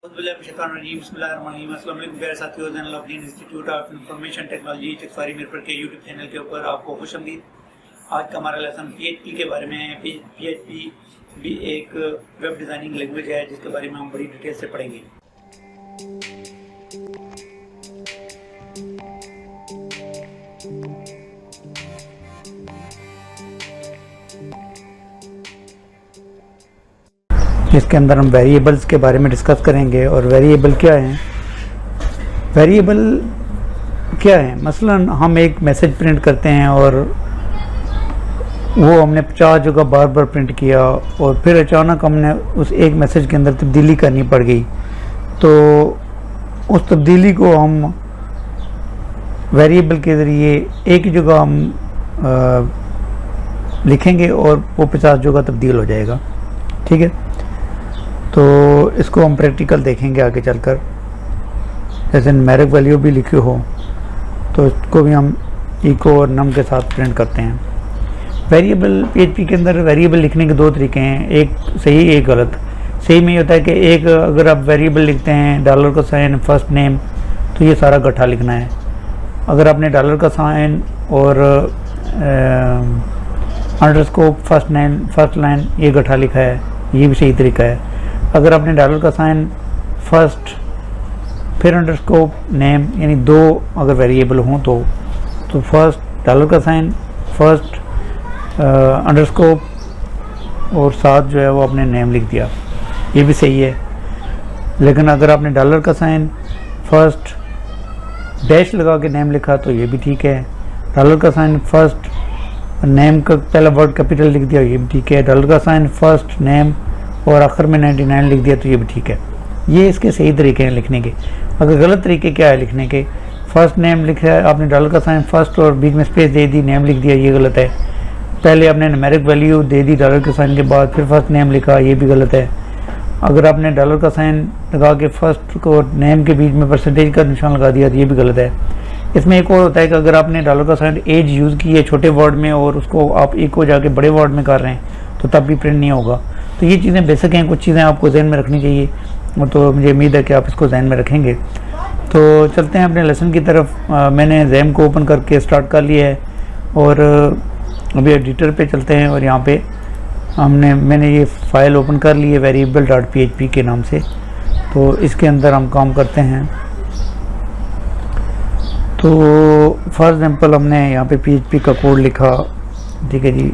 साथियों, institute of information technology Chakwari Mirpur के YouTube channel के ऊपर आपको खुशआमदीद। आज का हमारा लेसन PHP के बारे में है। PHP भी एक वेब डिज़ाइनिंग लैंग्वेज है जिसके बारे में हम बड़ी डिटेल से पढ़ेंगे। इसके अंदर हम वेरिएबल्स के बारे में डिस्कस करेंगे। और वेरिएबल क्या है? वेरिएबल क्या है? मसलन हम एक मैसेज प्रिंट करते हैं और वो हमने 50 जगह बार बार प्रिंट किया और फिर अचानक हमने उस एक मैसेज के अंदर तब्दीली करनी पड़ गई, तो उस तब्दीली को हम वेरिएबल के ज़रिए एक ही जगह हम लिखेंगे और वो 50 जगह तब्दील हो जाएगा। ठीक है, तो इसको हम प्रैक्टिकल देखेंगे आगे चलकर। जैसे न्यूमेरिक वैल्यू भी लिखी हो तो इसको भी हम इको और नम के साथ प्रिंट करते हैं। वेरिएबल PHP के अंदर वेरिएबल लिखने के दो तरीके हैं, एक सही एक गलत। सही में ये होता है कि एक अगर आप वेरिएबल लिखते हैं डॉलर का साइन फर्स्ट नेम, तो ये सारा गट्ठा लिखना है। अगर आपने डॉलर का साइन और अंडरस्कोप फर्स्ट लाइन ये गट्ठा लिखा है, ये भी सही तरीका है। अगर आपने डॉलर का साइन फर्स्ट फिर अंडरस्कोप नेम यानी दो अगर वेरिएबल हों तो फर्स्ट डॉलर का साइन फर्स्ट अंडरस्कोप और साथ जो है वो आपने नेम लिख दिया, ये भी सही है। लेकिन अगर आपने डॉलर का साइन फर्स्ट डैश लगा के नेम लिखा तो ये भी ठीक है। डॉलर का साइन फर्स्ट नेम का पहला वर्ड कैपिटल लिख दिया, ये भी ठीक है। डॉलर का साइन फर्स्ट नेम और आखिर में 99 लिख दिया तो ये भी ठीक है। ये इसके सही तरीके हैं लिखने के। अगर गलत तरीके क्या है लिखने के? फर्स्ट नेम लिखा है आपने डॉलर का साइन फर्स्ट और बीच में स्पेस दे दी, नेम लिख दिया, ये गलत है। पहले आपने न्यूमेरिक वैल्यू दे दी डॉलर के साइन के बाद, फिर फर्स्ट नेम लिखा, ये भी गलत है। अगर आपने डॉलर का साइन लगा के फर्स्ट को नेम के बीच में परसेंटेज का निशान लगा दिया तो ये भी गलत है। इसमें एक और होता है कि अगर आपने डॉलर का साइन एज यूज़ की है छोटे वर्ड में और उसको आप इको जाके बड़े वर्ड में कर रहे हैं तो तब भी प्रिंट नहीं होगा। तो ये चीज़ें बेसिक हैं, कुछ चीज़ें आपको जहन में रखनी चाहिए, तो मुझे उम्मीद है कि आप इसको जहन में रखेंगे। तो चलते हैं अपने लेसन की तरफ। मैंने जैम को ओपन करके स्टार्ट कर लिया है और अभी एडिटर पे चलते हैं और यहाँ पे मैंने ये फ़ाइल ओपन कर ली है variable.php के नाम से। तो इसके अंदर हम काम करते हैं। तो फॉर एग्जांपल हमने यहाँ पे PHP का कोड लिखा, ठीक है जी।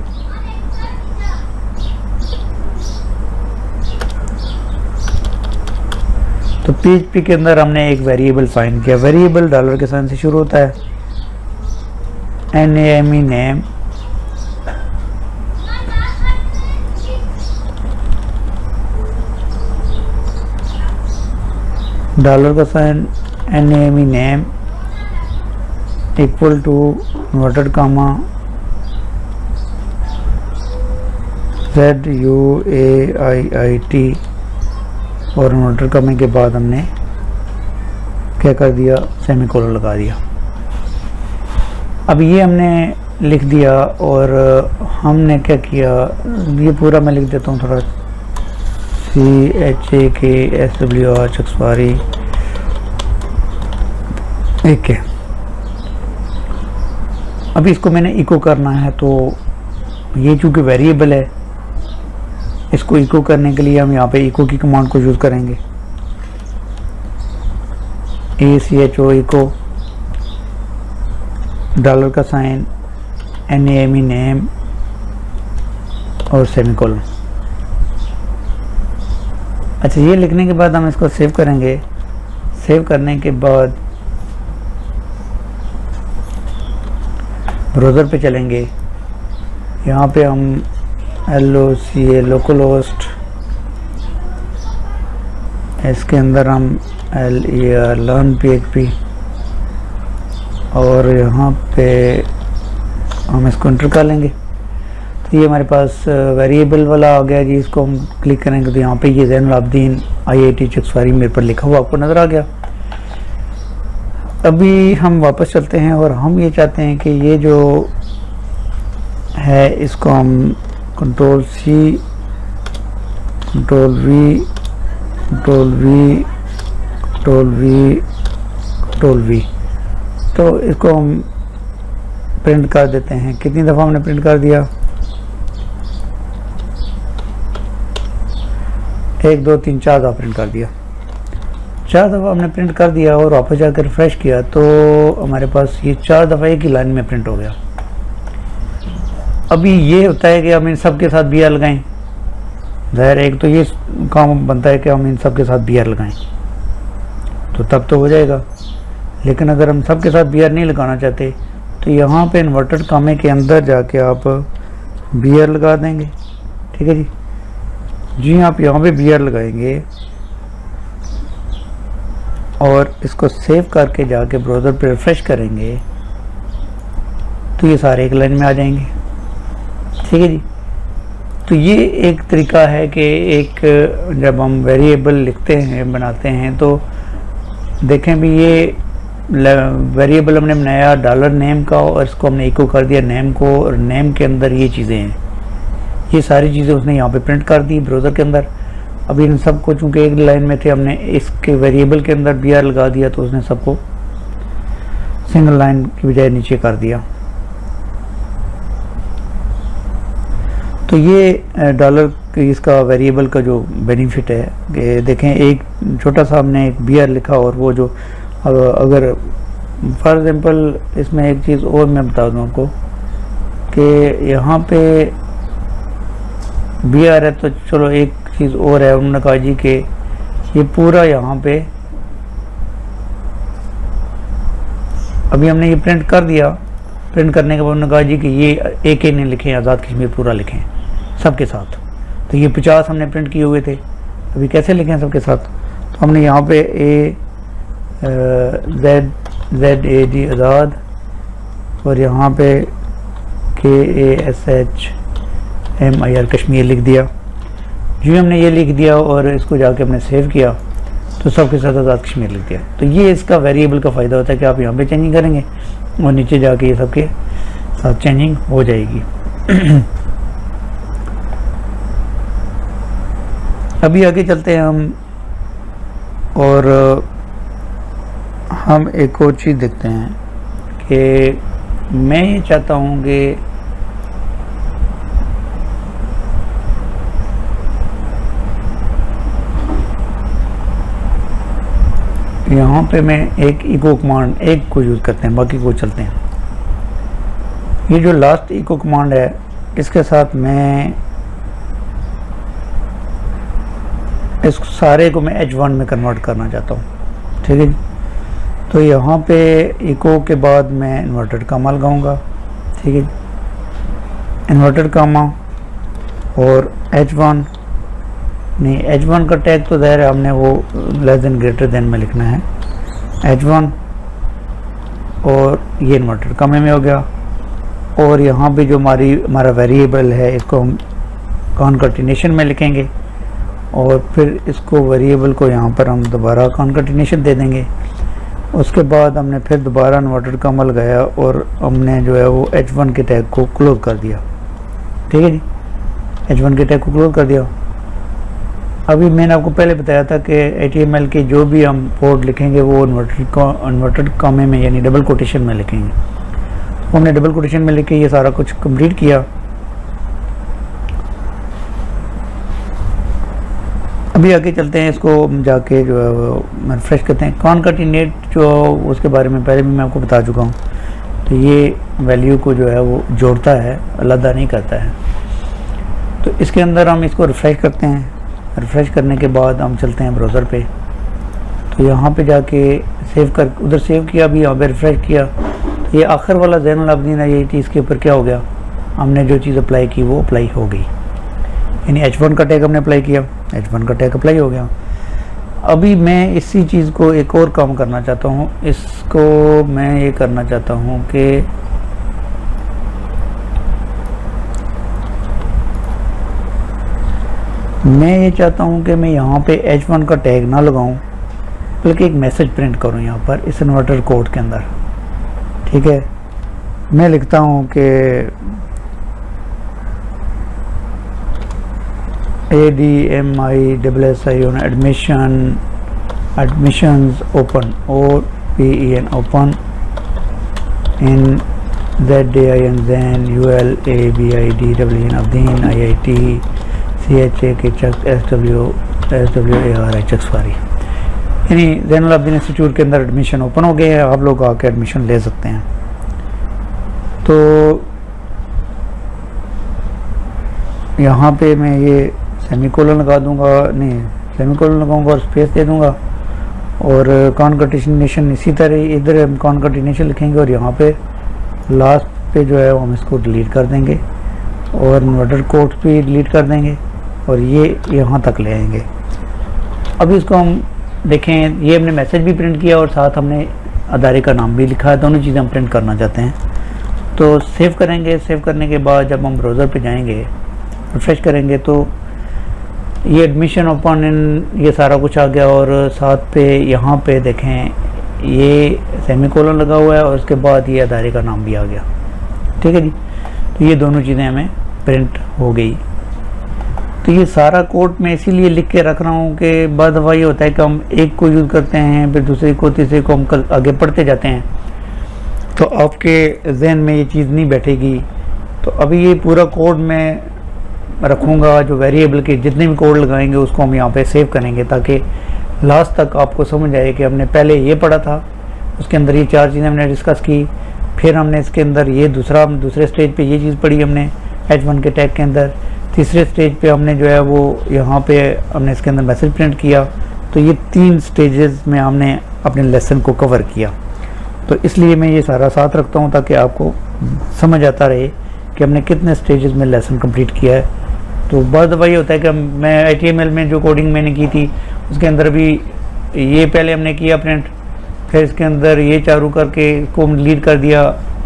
तो PHP के अंदर हमने एक वेरिएबल फाइंड किया। वेरिएबल डॉलर के साइन से शुरू होता है, NAME नेम, डॉलर का sign NAME name equal to inverted comma ZUAIIT और इन्वर्टर करने के बाद हमने क्या कर दिया, सेमीकोलन लगा दिया। अब ये हमने लिख दिया और हमने क्या किया, ये पूरा मैं लिख देता हूँ थोड़ा, CHAKSWR चकवारी एक है। अभी इसको मैंने इको करना है, तो ये चूँकि वेरिएबल है, इसको इको करने के लिए हम यहाँ पे इको की कमांड को यूज़ करेंगे। ACHO इको डॉलर का साइन NAME नेम और सेमीकोलन। अच्छा, ये लिखने के बाद हम इसको सेव करेंगे। सेव करने के बाद ब्राउज़र पे चलेंगे। यहाँ पे हम LOCA लोकल होस्ट, इसके अंदर हम learn PHP और यहाँ पे हम इसको एंटर कर लेंगे। तो ये हमारे पास वेरिएबल वाला आ गया जी। इसको हम क्लिक करेंगे तो यहाँ पे ये ज़ैनुल आबिदीन IIT चकवारी मेरे पर लिखा हुआ आपको नज़र आ गया। अभी हम वापस चलते हैं और हम ये चाहते हैं कि ये जो है इसको हम Ctrl+C Ctrl+V कंट्रोल वी। तो इसको हम प्रिंट कर देते हैं। कितनी दफ़ा हमने प्रिंट कर दिया? 1 2 3 4 दफ़ा प्रिंट कर दिया। 4 दफ़ा हमने प्रिंट कर दिया और वापस जाकर रिफ्रेश किया तो हमारे पास ये 4 दफ़ा एक ही लाइन में प्रिंट हो गया। अभी ये होता है कि हम इन सब के साथ BR लगाएं। ज़ाहिर एक तो ये काम बनता है कि हम इन सब के साथ BR लगाएं तो तब तो हो जाएगा। लेकिन अगर हम सब के साथ BR नहीं लगाना चाहते तो यहाँ पे इन्वर्टेड कामे के अंदर जाके आप BR लगा देंगे। ठीक है जी, आप यहाँ पे BR लगाएंगे और इसको सेव करके जाके ब्राउज़र पे रिफ्रेश करेंगे तो ये सारे एक लाइन में आ जाएंगे। ठीक है जी। तो ये एक तरीका है कि एक जब हम वेरिएबल लिखते हैं बनाते हैं तो देखें भी ये वेरिएबल हमने बनाया डॉलर नेम का और इसको हमने इको कर दिया नेम को, और नेम के अंदर ये चीज़ें हैं, ये सारी चीज़ें उसने यहाँ पे प्रिंट कर दी ब्राउज़र के अंदर। अब इन सबको चूँकि एक लाइन में थे हमने इसके वेरिएबल के अंदर BR लगा दिया तो उसने सबको सिंगल लाइन की बजाय नीचे कर दिया। तो ये डॉलर इसका वेरिएबल का जो बेनिफिट है कि देखें एक छोटा सा हमने एक BR लिखा और वो जो अगर फॉर एग्जांपल इसमें एक चीज़ और मैं बता दूं आपको कि यहाँ पे BR है तो चलो एक चीज़ और है, उन्होंने कहा जी कि ये पूरा यहाँ पे अभी हमने ये प्रिंट कर दिया। प्रिंट करने के बाद उन्होंने कहा जी कि ये एक नहीं लिखें, आज़ाद कश्मीर पूरा लिखें सबके साथ। तो ये 50 हमने प्रिंट किए हुए थे, अभी कैसे लिखें सबके साथ? तो हमने यहाँ पे AZAD आज़ाद और यहाँ पे KASHMIR कश्मीर लिख दिया। जी हमने ये लिख दिया और इसको जाके हमने सेव किया तो सबके साथ आज़ाद कश्मीर लिख दिया। तो ये इसका वेरिएबल का फ़ायदा होता है कि आप यहाँ पे चेंजिंग करेंगे और नीचे जाके ये सबके साथ चेंजिंग हो जाएगी। अभी आगे चलते हैं हम और हम एक और चीज़ देखते हैं कि मैं ये चाहता हूँ कि यहाँ पे मैं एक इको कमांड एक को यूज़ करते हैं, बाकी को चलते हैं। ये जो लास्ट इको कमांड है इसके साथ मैं इस सारे को मैं H1 में कन्वर्ट करना चाहता हूँ। ठीक है जी। तो यहाँ पे इको के बाद मैं इन्वर्टेड कामा लगाऊंगा। ठीक है जी, इन्वर्टेड कामा और H1 नहीं, H1 का टैग तो ज़ाहिर है हमने वो लेस देन ग्रेटर देन में लिखना है H1 और ये इन्वर्टेड कामे में हो गया। और यहाँ पे जो हमारा वेरिएबल है इसको हम कॉन्कैटिनेशन में लिखेंगे और फिर इसको वेरिएबल को यहाँ पर हम दोबारा कॉन्कैटिनेशन दे देंगे। उसके बाद हमने फिर दोबारा इन्वर्टेड कामा लगाया और हमने जो है वो H1 के टैग को क्लोज कर दिया। ठीक है जी, H1 के टैग को क्लोज कर दिया। अभी मैंने आपको पहले बताया था कि HTML के जो भी हम कोड लिखेंगे वो इन्वर्टेड कामे में यानी डबल कोटेशन में लिखेंगे। तो हमने डबल कोटेशन में लिख के ये सारा कुछ कंप्लीट किया। अभी आगे चलते हैं, इसको जाके जो है वो रिफ्रेश करते हैं। कॉन्कैटिनेट जो उसके बारे में पहले भी मैं आपको बता चुका हूँ। तो ये वैल्यू को जो है वो जोड़ता है, अलग नहीं करता है। तो इसके अंदर हम इसको रिफ्रेश करते हैं। रिफ्रेश करने के बाद हम चलते हैं ब्राउज़र पे। तो यहाँ पे जाके सेव कर उधर सेव किया, अभी यहाँ पे रिफ्रेश किया। ये आखिर वाला ज़ैनुल आबिदीन है, ये चीज़ के ऊपर क्या हो गया, हमने जो चीज़ अप्लाई की वो अप्लाई हो गई। यानी H1 का टैग हमने अप्लाई किया, H1 का टैग अप्लाई हो गया। अभी मैं इसी चीज़ को एक और काम करना चाहता हूँ। इसको मैं ये करना चाहता हूँ कि मैं ये चाहता हूँ कि मैं यहाँ पे H1 का टैग ना लगाऊँ बल्कि एक मैसेज प्रिंट करूँ यहाँ पर इस इन्वर्टर कोड के अंदर। ठीक है, मैं लिखता हूँ कि ADMISSI admission admissions open, OPEN open in ZDIN Zain ULABIDWN Abdeen IIT CHA Kichak SWAR Chakfari, यानी ज़ैनुल आबिदीन इंस्टीट्यूट के अंदर एडमिशन ओपन हो गए हैं, आप लोग आके एडमिशन ले सकते हैं। तो यहाँ पे मैं ये सेमीकोलन लगा दूंगा, नहीं सेमीकोलन लगाऊंगा और स्पेस दे दूंगा, और कॉन्कटिनेशन इसी तरह इधर हम कॉन्कटिनेशन लिखेंगे और यहाँ पे लास्ट पे जो है हम इसको डिलीट कर देंगे और इन्वर्टर कोड्स भी डिलीट कर देंगे और ये यहाँ तक ले आएंगे। अब इसको हम देखें, ये हमने मैसेज भी प्रिंट किया और साथ हमने अदारे का नाम भी लिखा है, दोनों चीज़ें हम प्रिंट करना चाहते हैं। तो सेव करेंगे, सेव करने के बाद जब हम ब्राउज़र पे जाएंगे, रिफ्रेश करेंगे तो ये एडमिशन ओपन इन ये सारा कुछ आ गया और साथ पे यहाँ पे देखें ये सेमीकोलन लगा हुआ है और उसके बाद ये अदारे का नाम भी आ गया। ठीक है जी, तो ये दोनों चीज़ें हमें प्रिंट हो गई। तो ये सारा कोड मैं इसीलिए लिख के रख रहा हूँ कि बाद दफ़ा ये होता है कि हम एक को यूज़ करते हैं, फिर दूसरे को, तीसरे को हम कल आगे पढ़ते जाते हैं, तो आपके जहन में ये चीज़ नहीं बैठेगी। तो अभी ये पूरा कोड मैं रखूँगा, जो वेरिएबल के जितने भी कोड लगाएंगे उसको हम यहाँ पे सेव करेंगे ताकि लास्ट तक आपको समझ आए कि हमने पहले ये पढ़ा था, उसके अंदर ये चार चीज़ें हमने डिस्कस की, फिर हमने इसके अंदर ये दूसरे स्टेज पे ये चीज़ पढ़ी हमने H1 के टैग के अंदर, तीसरे स्टेज पे हमने जो है वो यहाँ पे हमने इसके अंदर मैसेज प्रिंट किया। तो ये 3 स्टेजेस में हमने अपने लेसन को कवर किया। तो इसलिए मैं ये सारा साथ रखता हूँ ताकि आपको समझ आता रहे कि हमने कितने स्टेजेस में लेसन कंप्लीट किया है। तो बहुत दफ़ा ये होता है कि मैं HTML में जो कोडिंग मैंने की थी उसके अंदर भी ये पहले हमने किया प्रिंट, फिर इसके अंदर ये चालू करके इसको डिलीट कर दिया,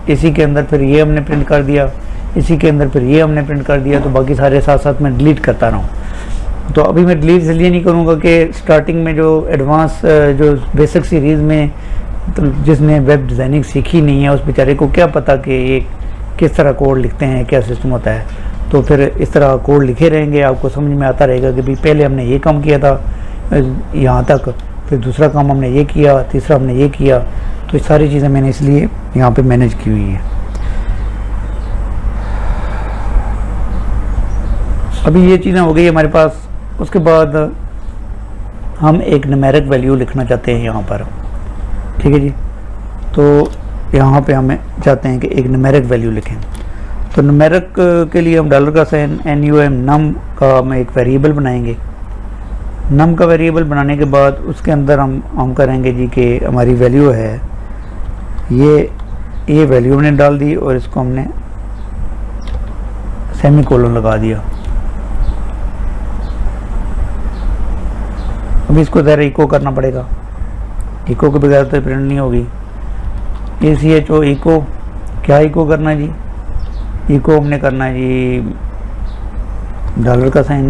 इसी के अंदर फिर ये हमने प्रिंट कर दिया, इसी के अंदर फिर ये हमने प्रिंट कर दिया। तो बाकी सारे साथ साथ मैं डिलीट करता रहूँ। तो अभी मैं डिलीट इसलिए नहीं करूँगा कि स्टार्टिंग में जो एडवांस जो बेसिक सीरीज़ में तो जिसने वेब डिज़ाइनिंग सीखी नहीं है उस बेचारे को क्या पता कि ये किस तरह कोड लिखते हैं, क्या सिस्टम होता है। तो फिर इस तरह कोड लिखे रहेंगे, आपको समझ में आता रहेगा कि भाई पहले हमने ये काम किया था यहाँ तक, फिर दूसरा काम हमने ये किया, तीसरा हमने ये किया। तो ये सारी चीज़ें मैंने इसलिए यहाँ पे मैनेज की हुई है। अभी ये चीज़ें हो गई हमारे पास। उसके बाद हम एक न्यूमेरिक वैल्यू लिखना चाहते हैं यहाँ पर। ठीक है जी, तो यहाँ पे हमें चाहते हैं कि एक न्यूमेरिक वैल्यू लिखें। तो न्यूमेरिक के लिए हम डॉलर का साइन NUM का हम एक वेरिएबल बनाएंगे। नम का वेरिएबल बनाने के बाद उसके अंदर हम करेंगे जी कि हमारी वैल्यू है ये वैल्यू हमने डाल दी और इसको हमने सेमीकोलन लगा दिया। अभी इसको ज़रा इको करना पड़ेगा, इको के बगैर तो प्रिंट नहीं होगी। ACHO इको, क्या इको करना है जी? इको हमने करना है जी डॉलर का साइन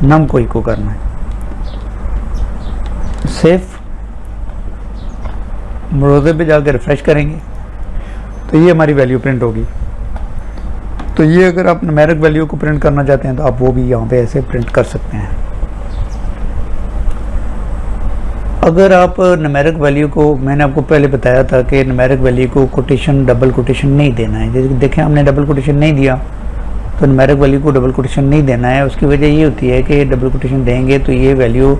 नम को इको करना है। सेफ ब्राउज़र पे जाकर रिफ्रेश करेंगे तो ये हमारी वैल्यू प्रिंट होगी। तो ये अगर आप न्यूमेरिक वैल्यू को प्रिंट करना चाहते हैं तो आप वो भी यहाँ पे ऐसे प्रिंट कर सकते हैं। अगर आप न्यूमेरिक वैल्यू को, मैंने आपको पहले बताया था कि न्यूमेरिक वैल्यू को कोटेशन डबल कोटेशन नहीं देना है। जैसे देखें हमने डबल कोटेशन नहीं दिया तो न्यूमेरिक वैल्यू को डबल कोटेशन नहीं देना है। उसकी वजह ये होती है कि डबल कोटेशन देंगे तो ये वैल्यू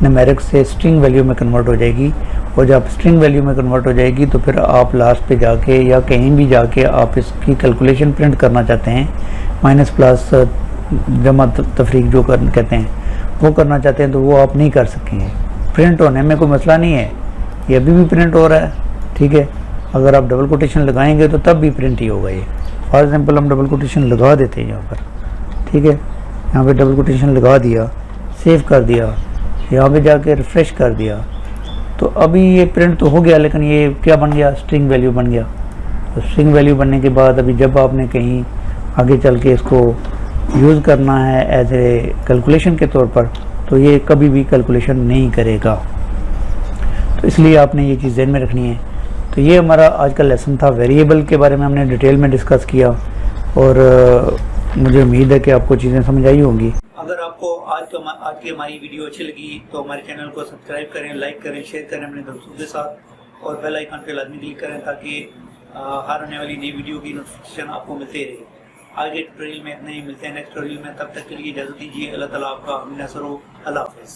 न्यूमेरिक से स्ट्रिंग वैल्यू में कन्वर्ट हो जाएगी और जब स्ट्रिंग वैल्यू में कन्वर्ट हो जाएगी तो फिर आप लास्ट पे जाके या कहीं भी जाके आप इसकी कैलकुलेशन प्रिंट करना चाहते हैं, माइनस प्लस जमा तफरीक जो कहते हैं वो करना चाहते हैं तो वो आप नहीं कर सकेंगे। प्रिंट होने में कोई मसला नहीं है, ये अभी भी प्रिंट हो रहा है। ठीक है, अगर आप डबल कोटेशन लगाएंगे तो तब भी प्रिंट ही होगा। ये फॉर एग्जांपल हम डबल कोटेशन लगा देते हैं यहाँ पर। ठीक है, यहाँ पे डबल कोटेशन लगा दिया, सेव कर दिया, यहाँ पे जाके रिफ्रेश कर दिया तो अभी ये प्रिंट तो हो गया, लेकिन ये क्या बन गया? स्ट्रिंग वैल्यू बन गया। तो स्ट्रिंग वैल्यू बनने के बाद अभी जब आपने कहीं आगे चल के इसको यूज़ करना है एज ए कैलकुलेशन के तौर पर तो ये कभी भी कैलकुलेशन नहीं करेगा। तो इसलिए आपने ये चीज़ ध्यान में रखनी है। तो ये हमारा आज का लेसन था। वेरिएबल के बारे में हमने डिटेल में डिस्कस किया और मुझे उम्मीद है कि आपको चीज़ें समझ आई होंगी। अगर आपको आज की हमारी वीडियो अच्छी लगी तो हमारे चैनल को सब्सक्राइब करें, लाइक करें, शेयर करें अपने दोस्तों के साथ और बेल आइकन पे लाजमी क्लिक करें ताकि हर आने वाली नई वीडियो की नोटिफिकेशन आपको मिलते रहे। आगे ट्यूटोरियल में इतने ही, मिलते हैं नेक्स्ट ट्यूटोरियल में। तब तक के लिए इजाज़त दीजिए। अल्लाह ताला आपका हम नसर हो। अल्लाह हाफ़िज़।